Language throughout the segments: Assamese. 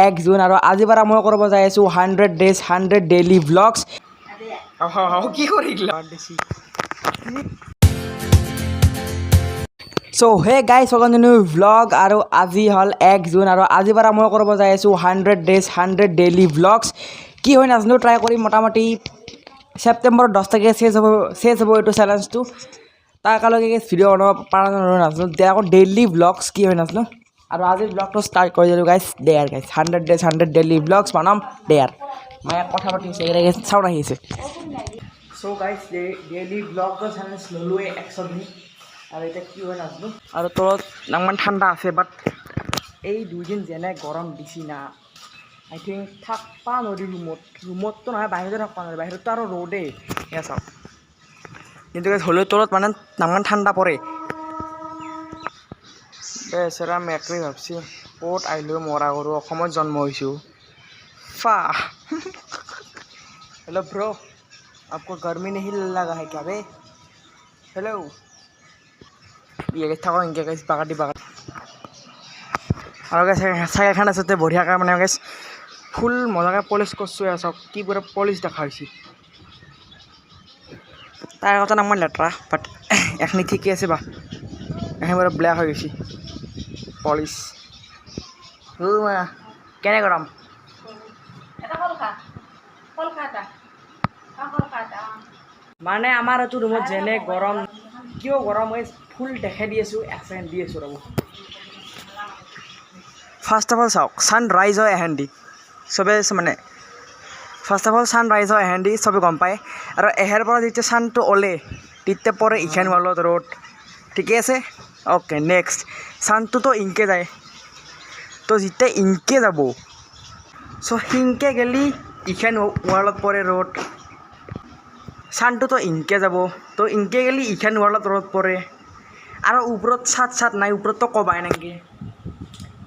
1 জুন আৰু আজিৰ পৰা মই কৰিব যাই আছোঁ 100 days 100 daily vlogs কি কৰিলা So hey guys, welcome to new vlog আৰু আজি হল 1 জুন আৰু আজিৰ পৰা মই কৰিব যাই আছোঁ 100 days 100 daily vlogs কি হয় নাজনো ট্ৰাই কৰি মোটামুটি সেপ্টেম্বৰ 10 তাৰিখে শেষ হ'ব এইটো চ্যালেঞ্জটো তাৰ কালৈকে ভিডিঅ' বনাব পৰা নাজনো আকৌ ডেইলি vlogs কি হয় নাজনো আৰু আজি vlogটো ষ্টাৰ্ট কৰি দিলো guys there guys 100 days 100 daily vlogs বনাম দেয়াৰ মই কথা পাতি আছে একে চাউন আহিছে সো গাইস ডেইলি vlogটো চ্যালেঞ্জ ললোৱে 100 দিন আৰু এটা কি হয় নাজনো আৰু তলত নামান ঠাণ্ডা আছে বাট এই দুই দিন যেনে গৰম দিছি না আই থিংক থাকপা নৰি ৰুমততো নহয় বাহিৰতে থাকপা নৰি বাহিৰতো আৰু ৰ'দে এয়া চাওক কিন্তু হ'লেও তলত মানে নামান ঠাণ্ডা পৰে বেচেৰা মেকুৰী ভাবছি ক'ত আহিলোঁ মৰা কৰোঁ অসমত জন্ম হৈছোঁ ফা हेलो ब्रो आपको गर्मी नहीं लगा है क्या बे हेलो ये থাকো ইনকে গাইস বাগাটি আৰু গাইস চাই খান আছে বঢ়িয়াকৈ মানে গাইস ফুল মজাকৈ পলিশ কৰিছোঁ চাওক কি পুৰা পলিশ দেখা হৈছে তাৰ কথা নাম মই লেতেৰা বাট এখনি ঠিকে আছে বা এখন পুৰা ব্লেক হৈ গৈছে পলিশ কেনে গৰম মানে আমাৰ এইটো ৰুমত যেনে গৰম কিয় গৰম হৈ ফুল দেখাই দি আছোঁ এক ছেকেণ্ড দি আছোঁ ৰ'ব ফাৰ্ষ্ট অফ অল চাওক ছানৰাইজ হয় এহেন্দি চবে মানে ফাৰ্ষ্ট অফ অল ছানৰাইজ হয় এহেন্দি চবে গম পায় আৰু এহেৰ পৰা যেতিয়া ছানটো ওলে তেতিয়া পৰে ইখান ৱালত ৰ'দ ঠিকে আছে অ'কে নেক্সট ছানটোতো ইনকে যায় তো যেতিয়া ইনকে যাব চ' সিনকে গেলি ইখান ৱালত পৰে ৰ'দ ছানটোতো ইনকে যাব তো ইনকে গেলি ইখান ৱালত ৰ'দ পৰে আৰু ওপৰত ছাট নাই ওপৰততো কবাই নাকি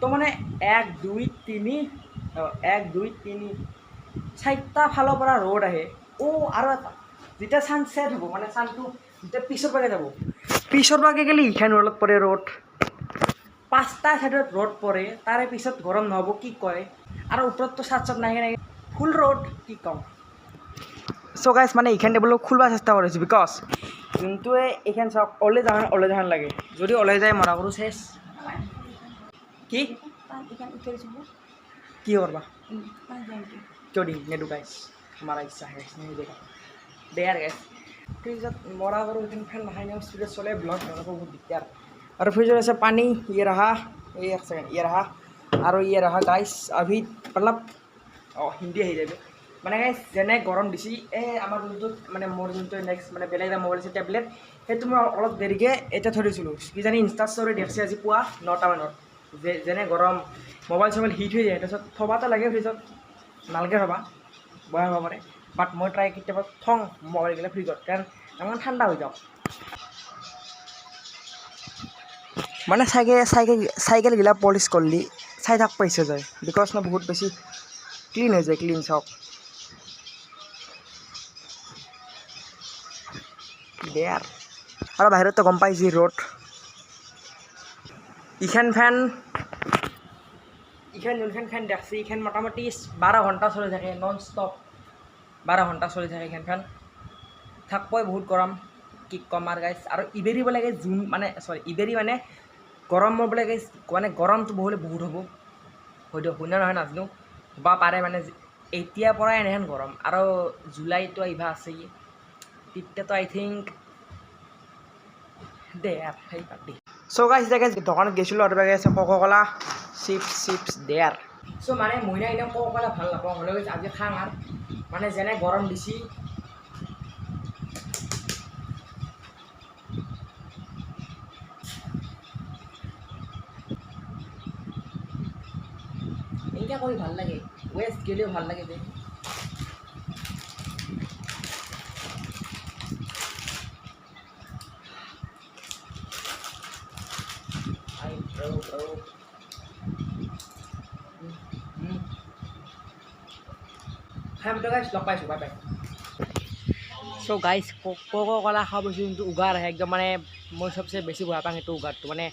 তো মানে 1 2 3 চাৰিটা ফালৰ পৰা ৰ'দ আহে আৰু এটা যেতিয়া ছান ছেট হ'ব মানে ছানটো যেতিয়া পিছৰ পাকে যাব পিছৰ পাকে গেলি ইখান ৱালত পৰে ৰ'দ 5টা ছাইডত ৰ'দ পৰে তাৰে পিছত গৰম নহ'ব কি কয় আৰু ওপৰততো ছাট নাই ফুল ৰ'দ কি কম চ' গাইছ মানে এইখান টেবুলক খুলিব চেষ্টা কৰিছোঁ বিকজ যোনটোৱে এইখান চাওক ওলাই যাহান লাগে যদি ওলাই যায় মৰা কৰোঁ চেছ কি কি কৰবা কিয় দিম নেদো গাইছ আমাৰ ইচ্ছা গাইছ দেয়াৰ গাইছ ফ্ৰিজত মৰা কৰোঁ কিন্তু ফেন নাখাই নিয়ম স্পীডত চলে ব্লগ বনাব বহুত দিগদাৰ আৰু ফ্ৰিজত আছে পানী ইয়ে ৰাহা এই এক ছেকেণ্ড ইয়ে ৰাহা আৰু ইয়ে ৰাহা গাইছ আভি মতলব হিন্দী আহি যাবে মানে গাইছ যেনে গৰম দিছি আমাৰ যোনটো মানে মোৰ যোনটো নেক্সট মানে বেলেগ এটা মোবাইল আছে টেবলেট সেইটো মই অলপ দেৰিকৈ এতিয়া থৈ দিছিলোঁ কিজানি ইনষ্টা ষ্টৰি দেখছি আজি পুৱা 9টা মানত যেনে গৰম মোবাইল চবাইল হিট হৈ যায় তাৰপিছত থবাটো লাগে ফ্ৰিজত নালগে থবা বেয়া হ'ব পাৰে বাট মই ট্ৰাই কেতিয়াবা থওঁ মোবাইলগিলা ফ্ৰিজত কাৰণ ইমান ঠাণ্ডা হৈ যাওক মানে চাইকেলগিলা পলিচ কৰিলি চাই থাক পাইছে যায় বিকজ ন বহুত বেছি ক্লিন হৈ যায় ক্লিন চাওক দেয়াৰ আৰু বাহিৰততো গম পাই যি ৰ'দ ইখান যোনখন ফেন দেখছি ইখান মোটামুটি 12 ঘণ্টা চলি থাকে নন ষ্টপ 12 ঘণ্টা চলি থাকে এইখন ফেন থাকবই বহুত গৰম কি কম আৰু গাইছ আৰু ইবেৰিব লাগে জুন মানে ইবেৰি মানে গৰম হ'ব লাগে মানে গৰমটো বহুত হ'ব হয়তো শুনা নহয় নাজানো বা পাৰে মানে এতিয়াৰ পৰাই এনেহেন গৰম আৰু জুলাইতো আহিবা আছেই তেতিয়াতো আই থিংক দে সেই পাতি চ' গাইছ এতিয়া গাইছ দোকানত গৈছিলোঁ আৰু আছে কোকা-কোলা চিপছ দেয়াৰ চ' মানে মইনা এনেও কোকা-কোলা ভাল নাপাওঁ হ'লেও আজি খাং আৰু মানে যেনে গৰম দিছি এনেকৈ কৰি ভাল লাগে ৱেষ্ট গেলেও ভাল লাগে যে লগ পাইছোঁ বাই বাই চ' গাইছ কোকা-কোলা খাব বস্তু যোনটো উগাৰ আহে একদম মানে মই চবচে বেছি ভাল পাওঁ সেইটো উগাৰটো মানে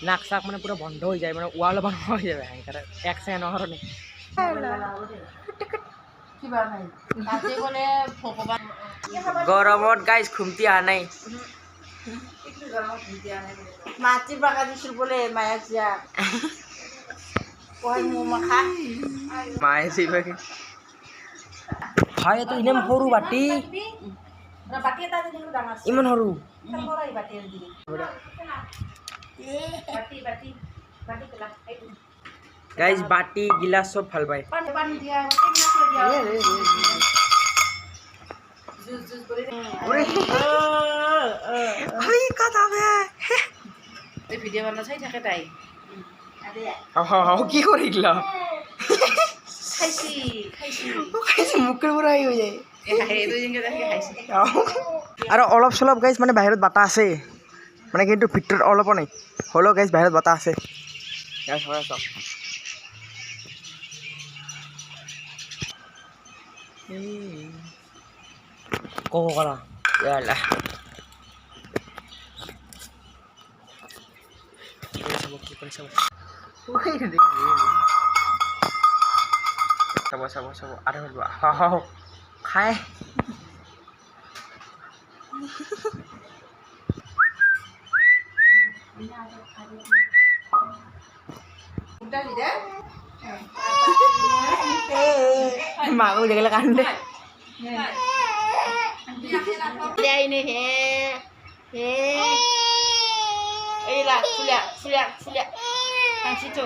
নাক চাক মানে পুৰা বন্ধ হৈ যায় মানে ৱাল বন্ধ হৈ যায় সেইকাৰণে এক ছেকেণ্ডৰ কাৰণে গৰমত গাইজ ঘুমটি অহা নাই মাটি বাগা দিছিল বোলে মায়াক যা কয় মোৰ মাখা মায়ে চিবাকে ভাই এইটো ইমান সৰু বাটি বাটি এটা দিলো ডাঙৰ ইমান সৰু সৰাই বাটি দিলি বাটি বাটি বাটি পেলা গাইজ বাটি গিলাচ চব ভাল পায় পানী পানী দিয়া জুস জুস করে এই ভিডিও বানা চাই থাকে তাই কি কৰিলা খাইছি খাইছি খাইছে মুখৰ পৰা আহি হৈ যায় এই দুজনকে দেখে খাইছি আৰু অলপ চলপ গাইজ মানে বাহিৰত বতাহ আছে মানে কিন্তু ভিতৰত অলপো নাই হ'লেও গাইজ বাহিৰত বতাহ আছে গাইজ হয় চাওক ক'ব কৰা ইয়ালা কি কৰি চাব চাব চাব চাব আৰু খাই মাকো দেখিলে কান্দে ini এই লা ফুলিয়া ফুলিয়া ফুলিয়া কাঁচিটো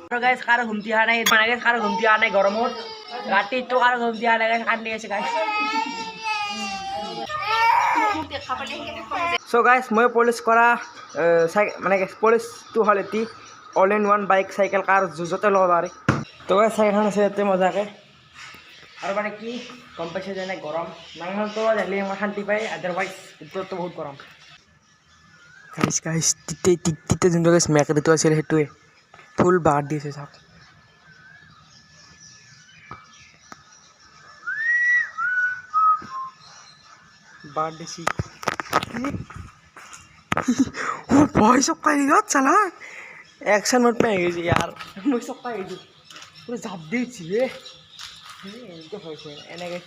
আৰু গাইজ কাৰো ঘুমটি অহা নাই মানে গাইজ কাৰো ঘুমটি অহা নাই গৰমত ৰাতিটো কাৰো ঘুমটি অহা নাই গাইজ কান্দি আছে গাইজ চ' গাইজ মই পলিচ কৰা মানে পলিচটো হ'ল এটি all in one bike cycle car যুঁজতে ল'ব পাৰি তো গাইজ চাইকেলখন আছে ইয়াতে মজাকৈ আৰু মানে কি গম পাইছে যেনে গৰম নাঙলটো দেখিলে মই শান্তি পায় আদাৰৱাইজ উত্তৰটো বহুত গৰম গাইজ গাইজ তিতে যোনটো গাইজ মেকৰিটো আছিল সেইটোৱে ফুল বাদ দিছে চাওক বাদ দিছি ভয় চকাই দিলত চালা একশন মোড पे গেছি यार মই চকাই গেছি পুরো জাপ দিছি রে এনেকে হয়েছে এনেকে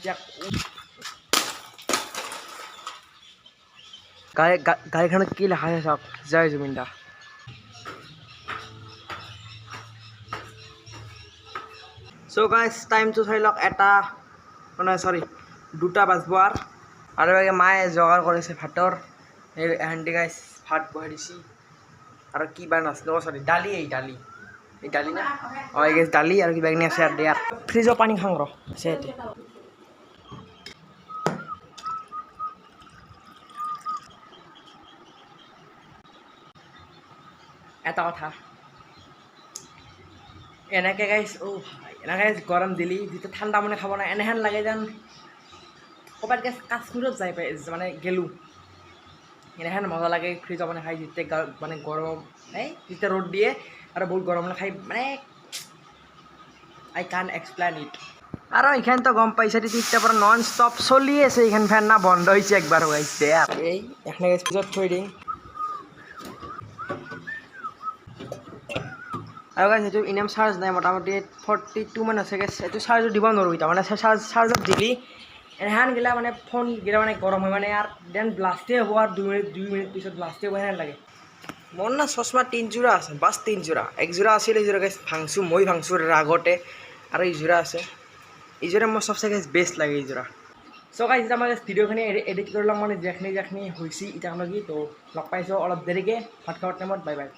গাড়ীখনত কি লেখা আছে চাওক জয় জুবিনদা চ' গাইজ টাইমটো চাই লওক এটা মানে চৰি 2টা বাজিব আৰু মায়ে যোগাৰ কৰিছে ভাতৰ এই এহেন্তি গাইজ ভাত বহাই দিছি আৰু কিবা নাছিলে চৰি দালি এই দালি না অঁ এই গাইজ দালি আৰু কিবা কিনি আছে আৰু দিয়াৰ ফ্ৰিজৰ পানী খাওঁ ৰ আছে ইয়াতে এটা কথা এনেকৈ গাইজ ভাই এনেকৈ গৰম দিলি যিটো ঠাণ্ডা মানে খাব নাই এনেহেন লাগে যেন ক'ৰবাত গেছ কাশ্মীৰত যাই পাই মানে গেলোঁ এনেহেন মজা লাগে ফ্ৰিজৰ মানে খাই যেতিয়া মানে গৰম এই যেতিয়া ৰ'দ দিয়ে আৰু বহুত গৰম মানে খাই মানে আই কান এক্সপ্লেইন ইট আৰু এইখানতো গম পাইছে তেতিয়াৰ পৰা নন ষ্টপ চলি আছে এইখান ফেন না বন্ধ হৈছে একবাৰ হৈছে এই এখানে ফ্ৰিজত থৈ দিম আৰু গাইজ সেইটো ইনাম চাৰ্জ নাই মোটামুটি 42 মান আছে গাইজ এইটো চাৰ্জো দিব নোৱাৰোঁ এতিয়া মানে চাৰ্জত দিলি এনেহেন গিলা মানে ফোন গিলা মানে গৰম হয় মানে আৰু দেন ব্লাষ্টেই হ'ব আৰু 2 মিনিট পিছত ব্লাষ্টেই হ'ব হেন লাগে মোৰ না চশমা 3 যোৰা আছে বাছ 3 যোৰা 1 যোৰা আছিল এই যোৰা গাইজ ভাংছোঁ মই ভাংছোঁ আগতে আৰু এই যোৰা আছে এই যোৰা মোৰ চবচে গাইজ বেষ্ট লাগে এই যোৰা চ' গাইজ এতিয়া মই ভিডিঅ'খিনি এডিট কৰি ল'ম মানে যেখিনি হৈছে এতিয়ালৈকে তো লগ পাইছোঁ অলপ দেৰিকৈ ভাত খোৱাৰ টাইমত বাই বাই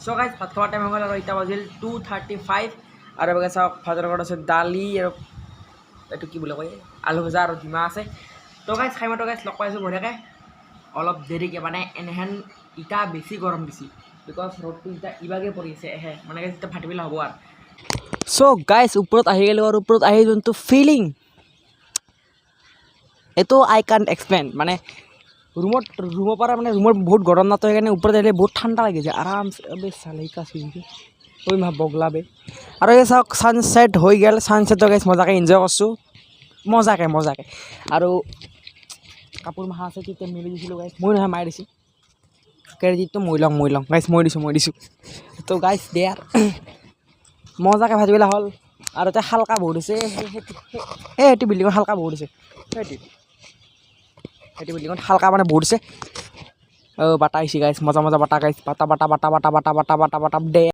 চ' গাইজ ভাত খোৱাৰ টাইম হৈ গ'ল আৰু এতিয়া বাজিল 2:35 আৰু এবাৰ চাওক ভাতৰ লগত আছে দালি আৰু এইটো কি বুলি কয় আলু ভজা আৰু ডিমা আছে তো গাইজ খাই মাত্ৰ গাইজ লগ পাইছোঁ বঢ়িয়াকৈ অলপ দেৰিকৈ মানে এনেহেন ইটা বেছি গৰম দিছি বিকজ ৰ'দটো ইটা ইবাগে পৰি আছে মানে গাইজ এতিয়া ভাটিবেলা হ'ব আৰু চ' গাইজ ওপৰত আহি গ'লোঁ আৰু ওপৰত আহি যোনটো ফিলিং এইটো আই কাণ্ট এক্সপ্লেইন মানে ৰুমৰ পৰা মানে ৰুমৰ বহুত গৰম নাতো সেইকাৰণে ওপৰত আহিলে বহুত ঠাণ্ডা লাগি যায় আৰামছে বে চালেইকা চিনকি ঐ মা বগলা বে আৰু এই চাওক ছানছেট হৈ গ'ল ছানছেটৰ গাইজ মজাকৈ এনজয় কৰিছোঁ মজাকৈ আৰু কাপোৰ মাখা আছে তেতিয়া মেলি দিছিলোঁ গাইজ মই নহয় মাৰি দিছোঁ ক্ৰেডিটটো মই ল'ম গাইছ মই দিছোঁ তো গাইছ দে আৰু মজাকৈ ভাজিবলৈ হ'ল আৰু এতিয়া হালকা বহুত হৈছে সেইটো বিল্ডিঙত হালকা বহুত হৈছে সেইটো বিল্ডিঙত হালকা মানে বহুত হৈছে বাটা আহিছে গাইছ মজা বাটা গাইছ বাটা দে